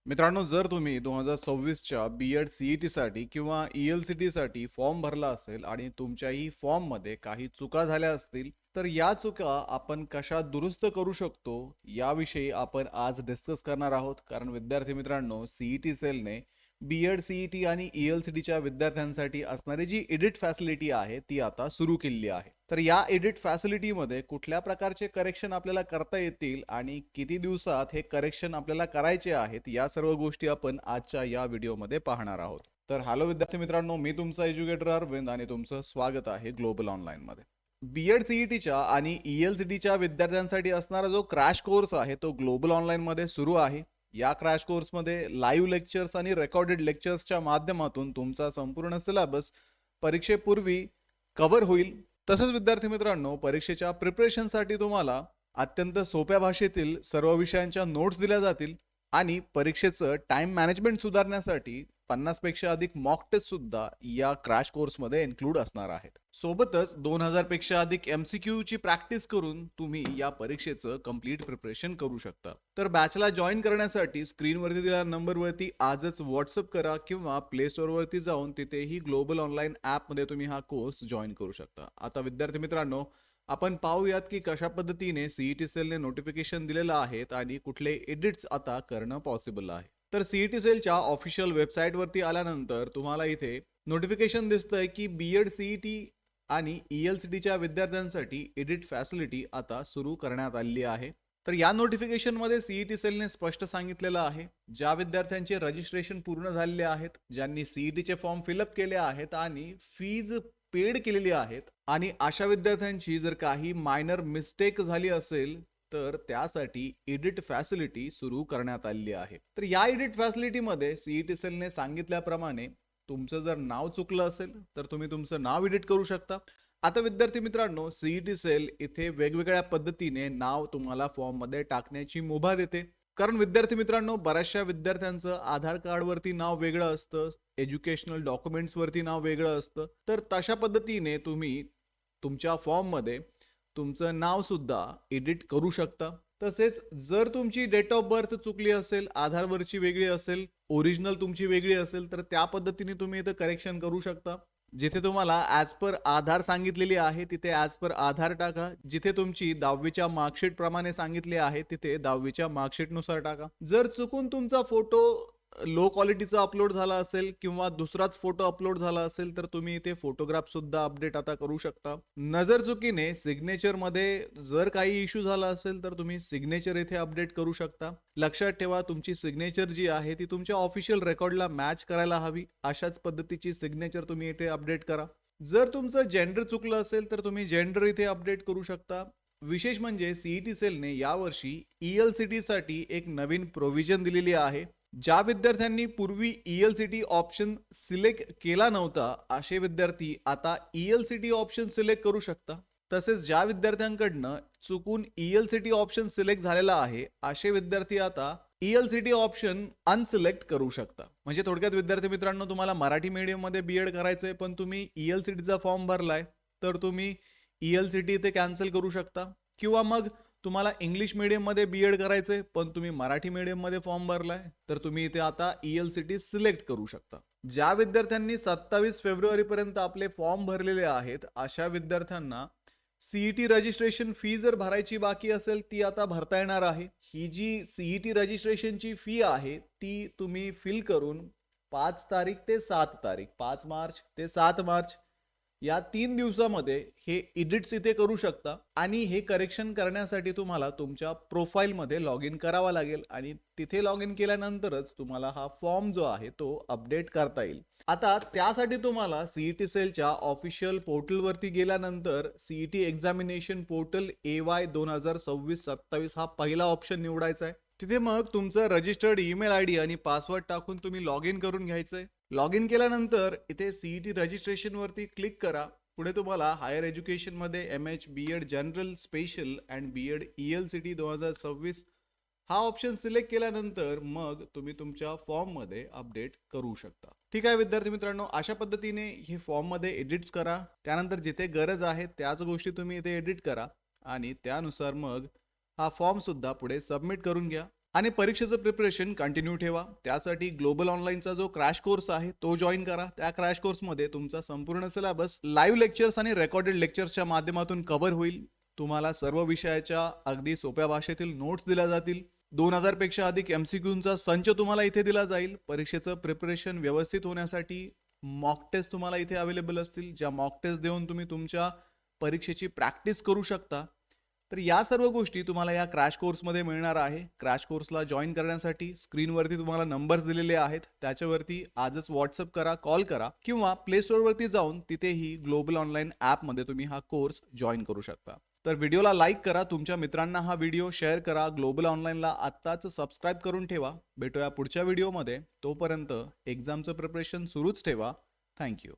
मित्रांनो, जर तुम्ही 2026च्या बी-एड सी-ई-टीसाठी किंवा ई-एल-सी-टीसाठी फॉर्म भरला असेल आणि तुमच्याही फॉर्ममध्ये काही चुका झाल्या असतील, तर या चुका आपण कशा दुरुस्त करू शकतो, याविषयी आपण आज डिस्कस करणार आहोत. कारण विद्यार्थी मित्रांनो, सी-ई-टी सेलने बी-एड, सी-ई-टी आणि ई-एल-सी-टीच्या विद्यार्थ्यांसाठी असणारी जी एडिट फॅसिलिटी आहे, ती आता सुरू केलेली आहे. तर या एडिट फॅसिलिटीमध्ये कुठल्या प्रकारचे करेक्शन आपल्याला करता येतील आणि किती दिवसात हे करेक्शन आपल्याला करायचे आहेत, या सर्व गोष्टी आपण आजच्या या व्हिडिओमध्ये पाहणार आहोत. तर हॅलो विद्यार्थी मित्रांनो, मी तुमचा एज्युकेटर अरविंद आणि तुमचं स्वागत आहे ग्लोबल ऑनलाईनमध्ये. बी-एड सी-ई-टीच्या आणि ई-एल-सी-टीच्या विद्यार्थ्यांसाठी असणारा जो क्रॅश कोर्स आहे, तो ग्लोबल ऑनलाईनमध्ये सुरू आहे. या क्रॅश कोर्समध्ये लाईव्ह लेक्चर्स आणि रेकॉर्डेड लेक्चर्सच्या माध्यमातून तुमचा संपूर्ण सिलेबस परीक्षेपूर्वी कव्हर होईल. तसंच विद्यार्थी मित्रांनो, परीक्षेच्या प्रिपरेशनसाठी तुम्हाला अत्यंत सोप्या भाषेतील सर्व विषयांच्या नोट्स दिल्या जातील आणि परीक्षेचं टाइम मॅनेजमेंट सुधारण्यासाठी 50 पेक्षा अधिक मॉक टेस्ट सुद्धा या क्रॅश कोर्समध्ये इन्क्लूड असणार आहेत. सोबतच 2000 पेक्षा अधिक MCQ ची प्रॅक्टिस करून तुम्ही या परीक्षेचं कंप्लीट प्रिपरेशन करू शकता. तर बॅचला जॉईन करण्यासाठी स्क्रीनवरती दिलेल्या नंबरवरती आजच व्हॉट्सअप करा किंवा प्ले स्टोअरवरती जाऊन तिथेही ग्लोबल ऑनलाईन ॲपमध्ये तुम्ही हा कोर्स जॉईन करू शकता. आता विद्यार्थी मित्रांनो, आपण पाहूयात की कशा पद्धतीने सी-ई-टी सेलने नोटिफिकेशन दिलेलं आहे आणि कुठले एडिट्स आता करणं पॉसिबल आहे. तर सी-ई-टी सेलच्या ऑफिशियल वेबसाईटवरती आल्यानंतर तुम्हाला इथे नोटिफिकेशन दिसतंय की बी-एड सी-ई-टी आणि ई-एल-सी-टीच्या विद्यार्थ्यांसाठी एडिट फॅसिलिटी आता सुरू करण्यात आलेली आहे. तर या नोटिफिकेशनमध्ये सी-ई-टी सेलने स्पष्ट सांगितलेलं आहे, ज्या विद्यार्थ्यांचे रजिस्ट्रेशन पूर्ण झालेले आहेत, ज्यांनी सी-ई-टीचे फॉर्म फिलअप केले आहेत आणि फीज पेड केलेली आहेत आणि अशा विद्यार्थ्यांची जर काही मायनर मिस्टेक झाली असेल तर त्यासाठी एडिट फॅसिलिटी सुरू करण्यात आलेली आहे. तर या एडिट फॅसिलिटीमध्ये सी-ई-टी सेलने सांगितल्याप्रमाणे तुमचं जर नाव चुकलं असेल तर तुम्ही तुमचं नाव एडिट करू शकता. आता विद्यार्थी मित्रांनो, सी-ई-टी सेल इथे वेगवेगळ्या पद्धतीने नाव तुम्हाला फॉर्ममध्ये टाकण्याची मुभा देते. कारण विद्यार्थी मित्रांनो, बऱ्याचशा विद्यार्थ्यांचं आधार कार्डवरती नाव वेगळं असतं, एज्युकेशनल डॉक्युमेंट्सवरती नाव वेगळं असतं. तर तशा पद्धतीने तुम्ही तुमच्या फॉर्ममध्ये तुमचं नाव सुद्धा एडिट करू शकता. तसेच जर तुमची डेट ऑफ बर्थ चुकली असेल, आधारवरची वेगळी असेल, ओरिजिनल तुमची वेगळी असेल, तर त्या पद्धतीने तुम्ही इथं करेक्शन करू शकता. जिथे तुम्हाला ॲज पर आधार सांगितलेली आहे, तिथे ॲज पर आधार टाका. जिथे तुमची 10वीच्या मार्कशीट प्रमाणे सांगितले आहे, तिथे 10वीच्या मार्कशीटनुसार टाका. जर चुकून तुमचा फोटो लो क्वालिटीचा अपलोड झाला असेल किंवा दुसराच फोटो अपलोड झाला असेल, तर तुम्ही इथे फोटोग्राफ सुद्धा अपडेट आता करू शकता. नजर चुकीने सिग्नेचरमध्ये जर काही इश्यू झाला असेल, तर तुम्ही सिग्नेचर इथे अपडेट करू शकता. लक्षात ठेवा, तुमची सिग्नेचर जी आहे ती तुमच्या ऑफिशियल रेकॉर्डला मॅच करायला हवी. अशाच पद्धतीची सिग्नेचर तुम्ही इथे अपडेट करा. जर तुमचं जेंडर चुकलं असेल, तर तुम्ही जेंडर इथे अपडेट करू शकता. विशेष म्हणजे सी-ई-टी सेलने यावर्षी ई-एल-सी-टीसाठी एक नवीन प्रोव्हिजन दिलेली आहे. ज्या विद्यार्थ्यांनी पूर्वी ई-एल-सी-टी ऑप्शन सिलेक्ट केला नव्हता, असे विद्यार्थी आता ई-एल-सी-टी ऑप्शन सिलेक्ट करू शकता. तसेच ज्या विद्यार्थ्यांकडनं चुकून ई-एल-सी-टी ऑप्शन सिलेक्ट झालेला आहे, असे विद्यार्थी आता ई-एल-सी-टी ऑप्शन अनसिलेक्ट करू शकता. म्हणजे थोडक्यात विद्यार्थी मित्रांनो, तुम्हाला मराठी मीडियममध्ये बी-एड करायचंय, पण तुम्ही ई-एल-सी-टीचा फॉर्म भरलाय, तर तुम्ही ई-एल-सी-टी इथे कॅन्सल करू शकता. किंवा मग तुम्हाला इंग्लिश मीडियममध्ये बी-एड करायचंय, पण तुम्ही मराठी मीडियममध्ये फॉर्म भरलाय, तर तुम्ही इथे आता ई-एल-सी-टी सिलेक्ट करू शकता. ज्या विद्यार्थ्यांनी 27 फेब्रुवारीपर्यंत आपले फॉर्म भरलेले आहेत, अशा विद्यार्थ्यांना सी-ई-टी रजिस्ट्रेशन फी जर भरायची बाकी असेल, ती आता भरता येणार आहे. ही जी सी-ई-टी रजिस्ट्रेशनची फी आहे, ती तुम्ही फिल करून 5 तारीख ते 7 तारीख, 5 मार्च ते 7 मार्च या 3 दिवसामध्ये हे एडिट्स इथे करू शकता आणि हे करेक्शन करण्यासाठी तुम्हाला तुमच्या प्रोफाईलमध्ये लॉग इन करावा लागेल आणि तिथे लॉग इन केल्यानंतरच तुम्हाला हा फॉर्म जो आहे तो अपडेट करता येईल. आता त्यासाठी तुम्हाला सी-ई-टी सेलच्या ऑफिशियल पोर्टलवरती गेल्यानंतर सी-ई-टी एक्झामिनेशन पोर्टल AY 2026-27 हा पहिला ऑप्शन निवडायचा आहे. तिथे मग तुमचं रजिस्टर्ड ईमेल आयडी आणि पासवर्ड टाकून तुम्ही लॉग इन करून घ्यायचंय. लॉग इन केल्यानंतर इथे सी-ई-टी रजिस्ट्रेशन वरती क्लिक करा. पुढे तुम्हाला हायर एज्युकेशन मध्ये MH B.Ed general special and B.Ed E-L-C-T 2026 हा ऑप्शन सिलेक्ट केल्यानंतर मग तुम्ही तुमच्या फॉर्म मध्ये अपडेट करू शकता. ठीक आहे विद्यार्थी मित्रांनो, अशा पद्धतीने हे फॉर्म मध्ये एडिट्स करा. त्यानंतर जिथे गरज आहे त्याच गोष्टी तुम्ही इथे एडिट करा आणि त्यानुसार मग हा फॉर्म सुद्धा पुढे सबमिट करून घ्या. आणि परीक्षेचं प्रिपरेशन कंटिन्यू ठेवा. त्यासाठी ग्लोबल ऑनलाईनचा जो क्रॅश कोर्स आहे तो जॉईन करा. त्या क्रॅश कोर्समध्ये तुमचा संपूर्ण सिलेबस लाईव्ह लेक्चर्स आणि रेकॉर्डेड लेक्चर्सच्या माध्यमातून कव्हर होईल. तुम्हाला सर्व विषयाच्या अगदी सोप्या भाषेतील नोट्स दिल्या जातील. 2000 पेक्षा अधिक MCQचा संच तुम्हाला इथे दिला जाईल. परीक्षेचं प्रिपरेशन व्यवस्थित होण्यासाठी मॉक टेस्ट तुम्हाला इथे अवेलेबल असतील, ज्या मॉक टेस्ट देऊन तुम्ही तुमच्या परीक्षेची प्रॅक्टिस करू शकता. तर या सर्व गोष्टी तुम्हाला या क्रॅश कोर्समध्ये मिळणार आहे. क्रॅश कोर्सला जॉईन करण्यासाठी स्क्रीनवरती तुम्हाला नंबर्स दिलेले आहेत, त्याच्यावरती आजच व्हॉट्सअप करा, कॉल करा किंवा प्ले स्टोअरवरती जाऊन तिथेही ग्लोबल ऑनलाईन ॲपमध्ये तुम्ही हा कोर्स जॉईन करू शकता. तर व्हिडिओला लाईक करा, तुमच्या मित्रांना हा व्हिडिओ शेअर करा, ग्लोबल ऑनलाईनला आत्ताच सबस्क्राईब करून ठेवा. भेटूया पुढच्या व्हिडिओमध्ये. तोपर्यंत एक्झामचं प्रिपरेशन सुरूच ठेवा. थँक्यू.